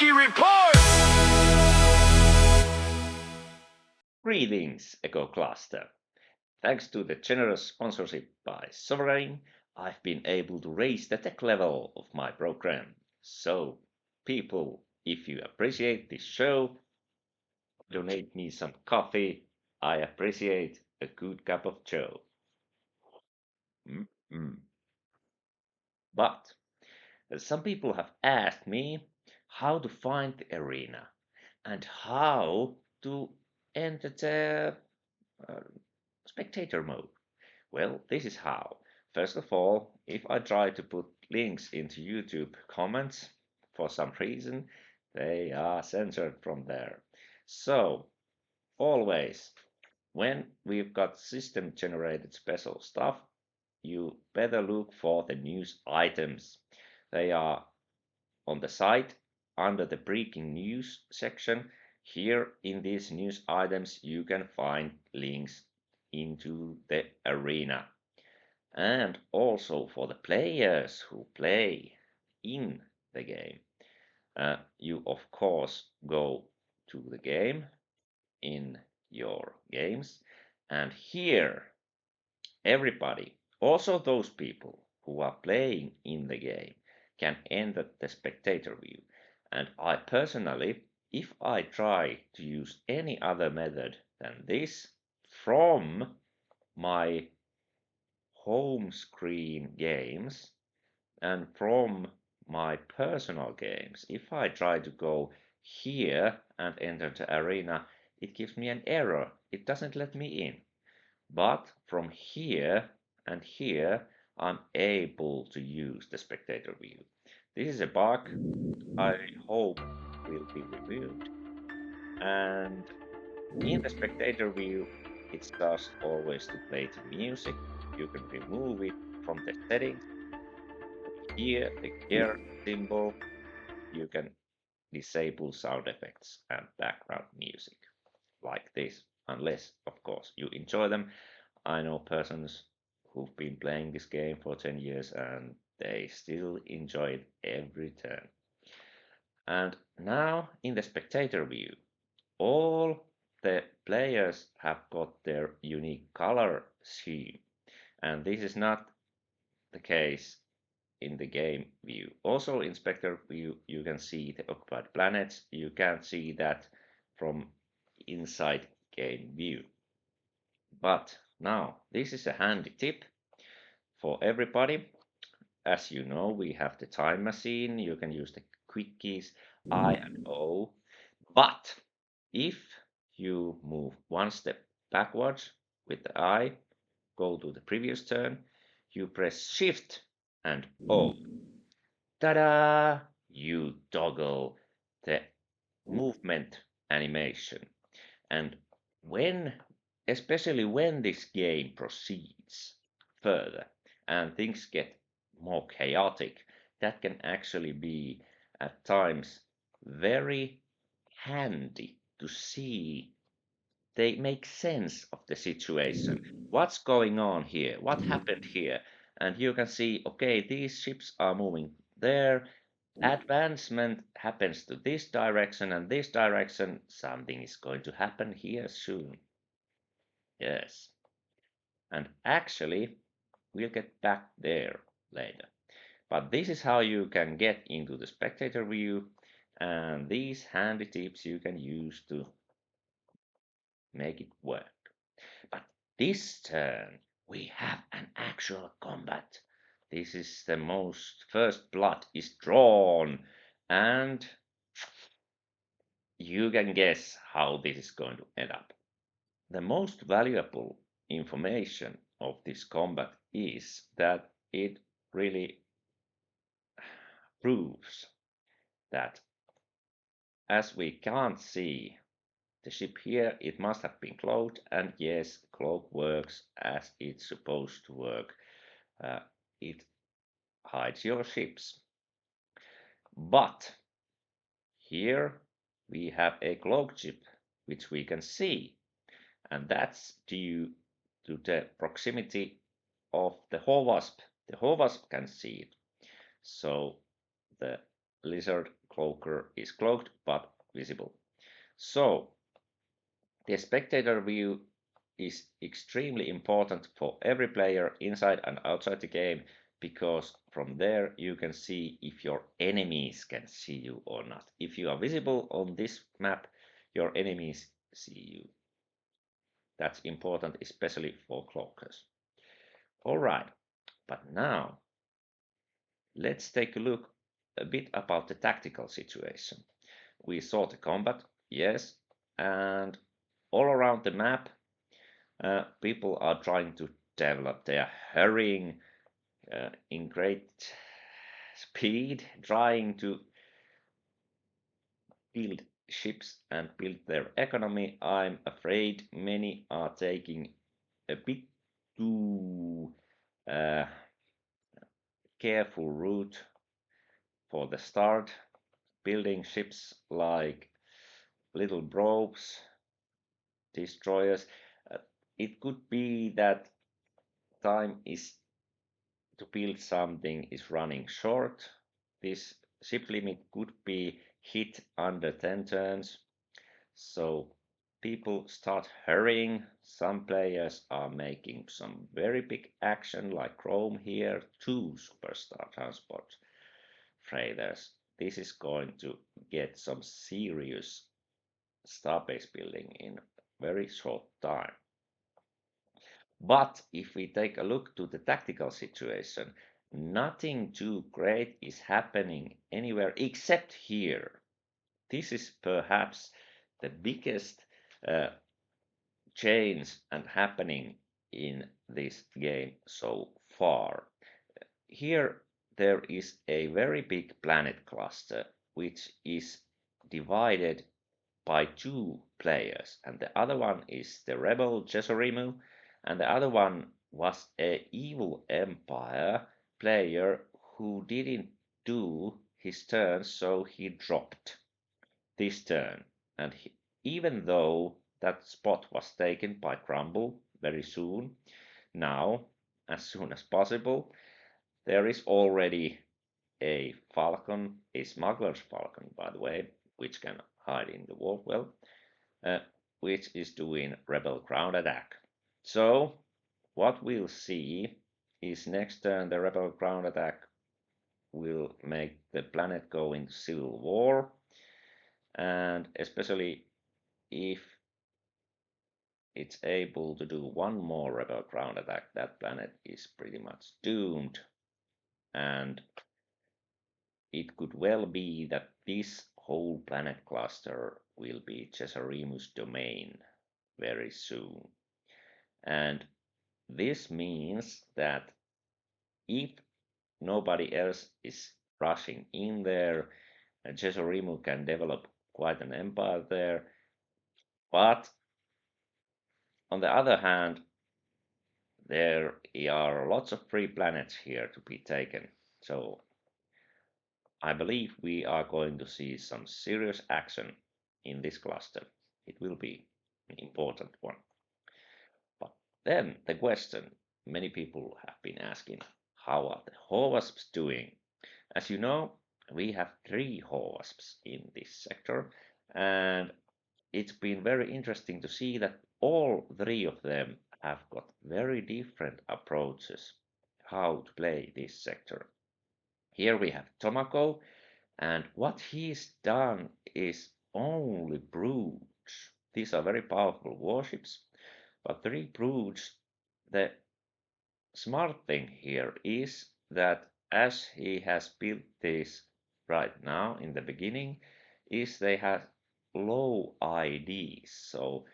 Report! Greetings, Eco Cluster. Thanks to the generous sponsorship by Sovereign, I've been able to raise the tech level of my program. So, people, if you appreciate this show, donate me some coffee. I appreciate a good cup of joe. Mm-mm. But some people have asked me how to find the arena and how to enter the uh, spectator mode. Well, this is how. First of all, if I try to put links into YouTube comments, for some reason, they are censored from there. So, always, when we've got system generated special stuff, you better look for the news items. They are on the site under the breaking news section. Here in these news items, you can find links into the arena. And also for the players who play in the game. You of course go to the game in your games, and here everybody, also those people who are playing in the game, can enter the spectator view. And I personally, if I try to use any other method than this from my home screen games and from my personal games, if I try to go here and enter the arena, it gives me an error. It doesn't let me in. But from here and here, I'm able to use the spectator view. This is a bug I hope will be removed. And in the spectator view, it starts always to play the music. You can remove it from the settings. Here, the gear symbol, you can disable sound effects and background music like this, unless, of course, you enjoy them. I know persons who've been playing this game for 10 years and they still enjoy it every turn. And now in the spectator view, all the players have got their unique color scheme, and this is not the case in the game view. Also in spectator view, you can see the occupied planets. You can't see that from inside game view. But now this is a handy tip for everybody. As you know, we have the time machine. You can use the quick keys I and O. But if you move one step backwards with the I, go to the previous turn, you press Shift and O. Ta-da! You toggle the movement animation. And when, especially when this game proceeds further and things get more chaotic, that can actually be at times very handy to see. They make sense of the situation. What's going on here? What happened here? And you can see, okay, these ships are moving there. Advancement happens to this direction and this direction. Something is going to happen here soon. Yes. And actually, we'll get back there later. But this is how you can get into the spectator view, and these handy tips you can use to make it work. But this turn, we have an actual combat. This is the most first blood is drawn, and you can guess how this is going to end up. The most valuable information of this combat is that it really proves that as we can't see the ship here, it must have been cloaked, and yes, cloak works as it's supposed to work. It hides your ships. But here we have a cloaked ship which we can see, and that's due to the proximity of the Hawasp. The Hawasp can see it. So the lizard cloaker is cloaked but visible. So the spectator view is extremely important for every player inside and outside the game because from there you can see if your enemies can see you or not. If you are visible on this map, your enemies see you. That's important, especially for cloakers. All right, but now let's take a look a bit about the tactical situation. We saw the combat, yes, and all around the map, people are trying to develop. They are hurrying in great speed, trying to build ships and build their economy. I'm afraid many are taking a bit too uh, careful route for the start, building ships like little probes, destroyers. Uh, it could be that time is to build something is running short. This ship limit could be hit under 10 turns. So people start hurrying. Some players are making some very big action like Chrome here, 2 superstar transport freighters. This is going to get some serious starbase building in very short time. But if we take a look to the tactical situation, nothing too great is happening anywhere except here. This is perhaps the biggest uh, change and happening in this game so far. Here there is a very big planet cluster which is divided by 2 players, and the other one is the rebel Jesorimu, and the other one was a evil empire player who didn't do his turn, so he dropped this turn. And even though that spot was taken by Crumble very soon, now, as soon as possible, there is already a falcon, a smuggler's falcon, by the way, which can hide in the wolf well, uh, which is doing rebel ground attack. So what we'll see is next turn the rebel ground attack will make the planet go into civil war, and especially if it's able to do one more rebel ground attack, that planet is pretty much doomed, and it could well be that this whole planet cluster will be Cesarimus' domain very soon. And this means that if nobody else is rushing in there, Cesarimu can develop quite an empire there. But on the other hand, there are lots of free planets here to be taken. So I believe we are going to see some serious action in this cluster. It will be an important one. But then the question many people have been asking, how are the Hawasps doing? As you know, we have 3 Hawasps in this sector, and it's been very interesting to see that all 3 of them have got very different approaches how to play this sector. Here we have Tomako, and what he's done is only broods. These are very powerful warships, but 3 broods, the smart thing here is that as he has built this right now in the beginning, is they have low IDs. So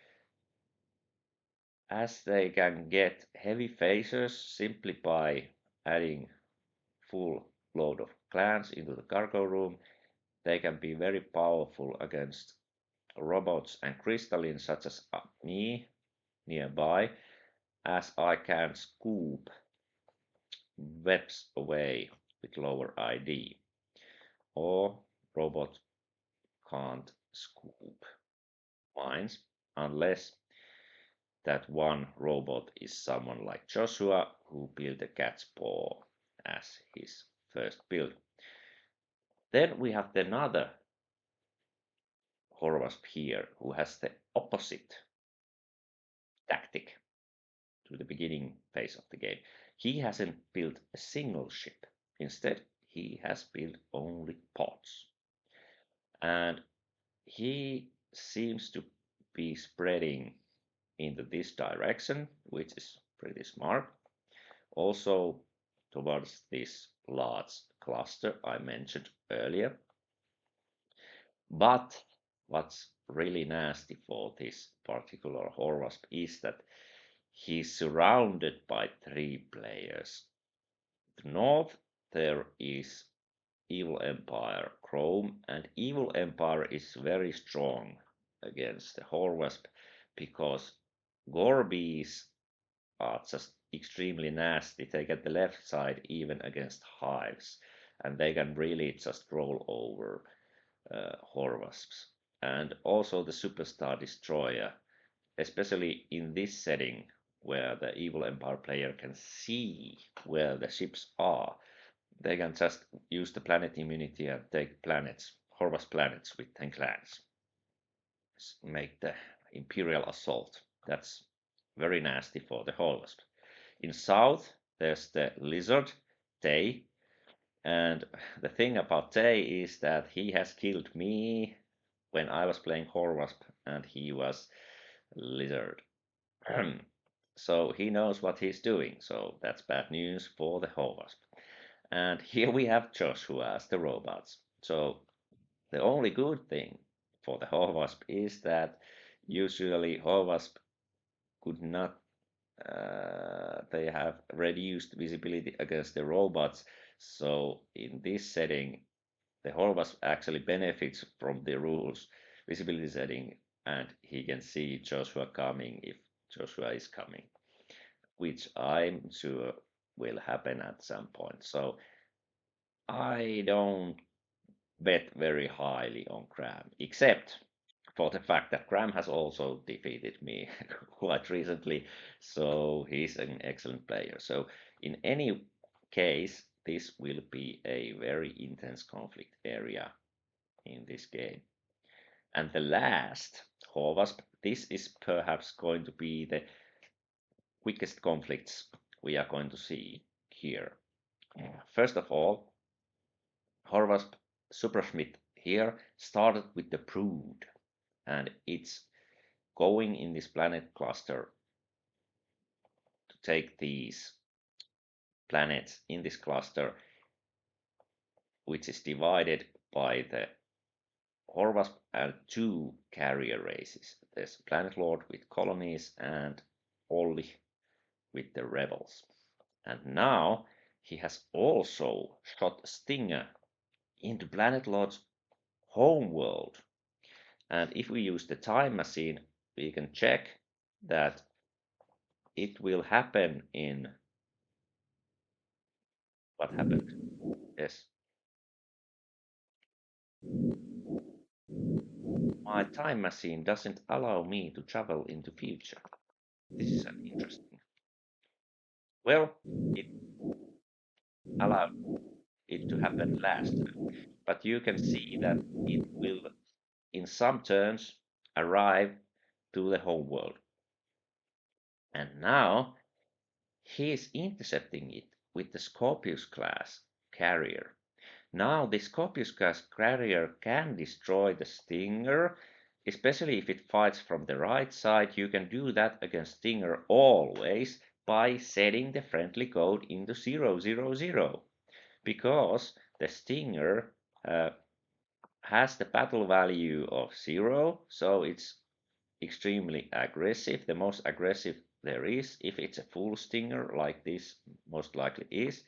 as they can get heavy phasers simply by adding full load of clans into the cargo room, they can be very powerful against robots and crystallines such as me nearby, as I can scoop webs away with lower ID, or robot can't scoop mines unless that one robot is someone like Joshua who built a cat's paw as his first build. Then we have another Horvasp here who has the opposite tactic to the beginning phase of the game. He hasn't built a single ship. Instead, he has built only pods. And he seems to be spreading into this direction, which is pretty smart. Also, towards this large cluster I mentioned earlier. But what's really nasty for this particular Horvasp is that he's surrounded by three players. To the north, there is Evil Empire Chrome, and Evil Empire is very strong against the Horwasp because Gorbies are just extremely nasty. They get the left side even against hives, and they can really just roll over Horwasps. And also the Superstar Destroyer, especially in this setting where the Evil Empire player can see where the ships are, they can just use the planet immunity and take planets, Horvath planets with 10 clans. Make the Imperial Assault. That's very nasty for the Horvath. In south, there's the Lizard, Tay. And the thing about Tay is that he has killed me when I was playing Horvasp and he was Lizard. So he knows what he's doing. So that's bad news for the Horvasp. And here we have Joshua as the robots. So the only good thing for the Horvasp is that usually Horvasp could not, they have reduced visibility against the robots. So in this setting, the Horvasp actually benefits from the rules visibility setting, and he can see Joshua coming if Joshua is coming, which I'm sure will happen at some point. So I don't bet very highly on Graham, except for the fact that Graham has also defeated me quite recently, so he's an excellent player. So in any case, this will be a very intense conflict area in this game. And the last, Horvasp, this is perhaps going to be the quickest conflicts we are going to see here. First of all, Horvasp Superschmidt here started with the Brood, and it's going in this planet cluster to take these planets in this cluster, which is divided by the Horvasp and two carrier races. There's Planet Lord with colonies and Olli with the rebels. And now he has also shot Stinger into Planet Lord's home world. And if we use the time machine, we can check that it will happen in what happened. Yes, my time machine doesn't allow me to travel into future. This is an interesting. Well, it allowed it to happen last time, but you can see that it will, in some turns, arrive to the home world. And now he is intercepting it with the Scorpius class carrier. Now the Scorpius class carrier can destroy the Stinger, especially if it fights from the right side. You can do that against Stinger always by setting the friendly code into 000, because the Stinger has the battle value of 0, so it's extremely aggressive, the most aggressive there is. If it's a full Stinger like this most likely is,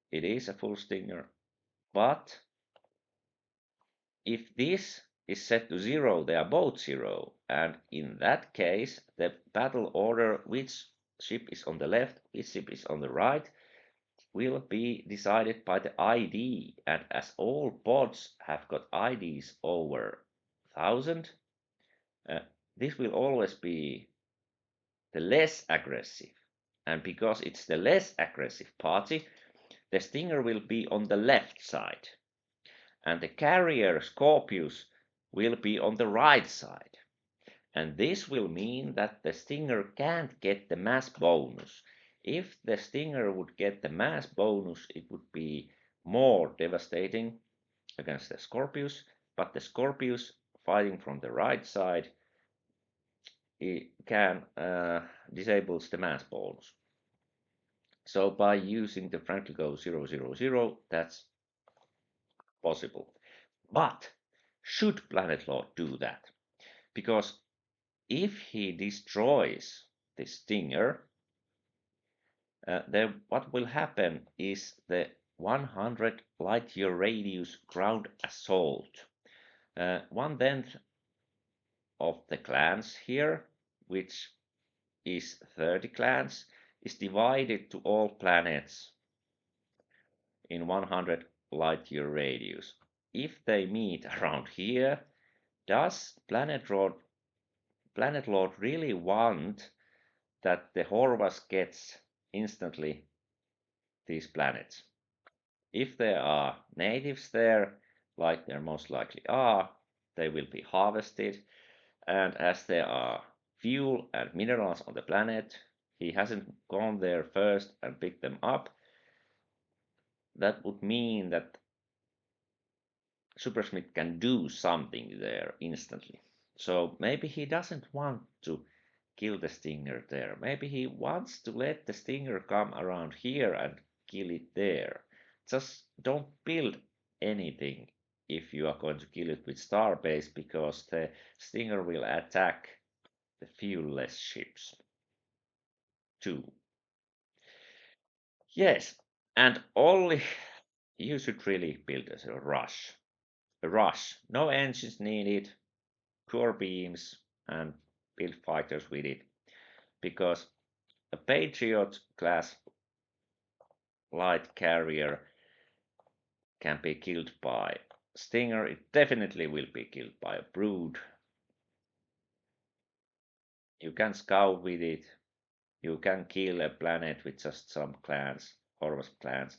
it is a full Stinger. But if this is set to 0, they are both 0, and in that case the battle order, which ship is on the left, which ship is on the right, will be decided by the ID, and as all pods have got IDs over 1000, this will always be the less aggressive. And because it's the less aggressive party, the Stinger will be on the left side. and the carrier Scorpius will be on the right side. And this will mean that the Stinger can't get the mass bonus. If the Stinger would get the mass bonus, it would be more devastating against the Scorpius, but the Scorpius fighting from the right side it can disables the mass bonus. So by using the Frankly Go 000, that's possible. But should Planet Lord do that? Because if he destroys the Stinger, then what will happen is the 100 light year radius ground assault. 1/10 of the clans here, which is 30 clans, is divided to all planets in 100 light year radius. If they meet around here, does Planet Lord really want that the Horvas gets instantly these planets? If there are natives there, like there most likely are, they will be harvested, and as there are fuel and minerals on the planet, he hasn't gone there first and picked them up. That would mean that Supersmith can do something there instantly. So maybe he doesn't want to kill the Stinger there. Maybe he wants to let the Stinger come around here and kill it there. Just don't build anything if you are going to kill it with Starbase, because the Stinger will attack the fuelless ships too. Yes, and only you should really build as a rush. A rush. No engines needed, core beams, and build fighters with it. Because a Patriot class light carrier can be killed by Stinger. It definitely will be killed by a Brood. You can scout with it. You can kill a planet with just some clans, Horus clans,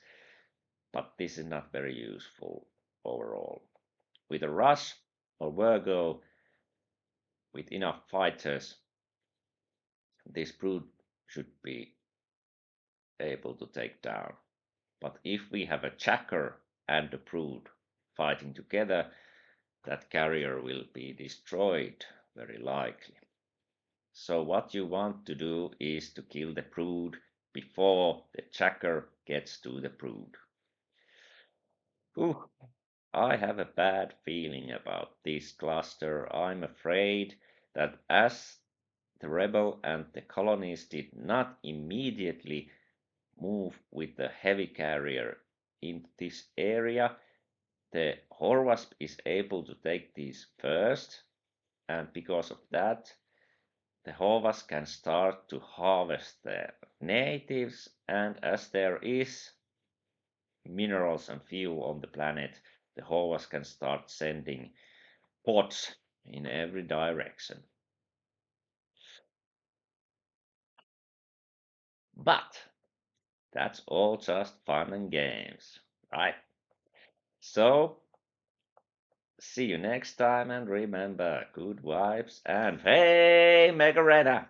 but this is not very useful overall. With a Rush or Virgo, with enough fighters, this Brood should be able to take down. But if we have a Jacker and a Brood fighting together, that carrier will be destroyed, very likely. So what you want to do is to kill the Brood before the Jacker gets to the Brood. Ooh, I have a bad feeling about this cluster. I'm afraid that as the rebel and the colonies did not immediately move with the heavy carrier in this area, the Horwasp is able to take these first, and because of that, the Horwasp can start to harvest the natives, and as there is minerals and fuel on the planet, the Horwasp can start sending pods in every direction. But that's all just fun and games, right? So, see you next time, and remember, good vibes and hey, Megarena!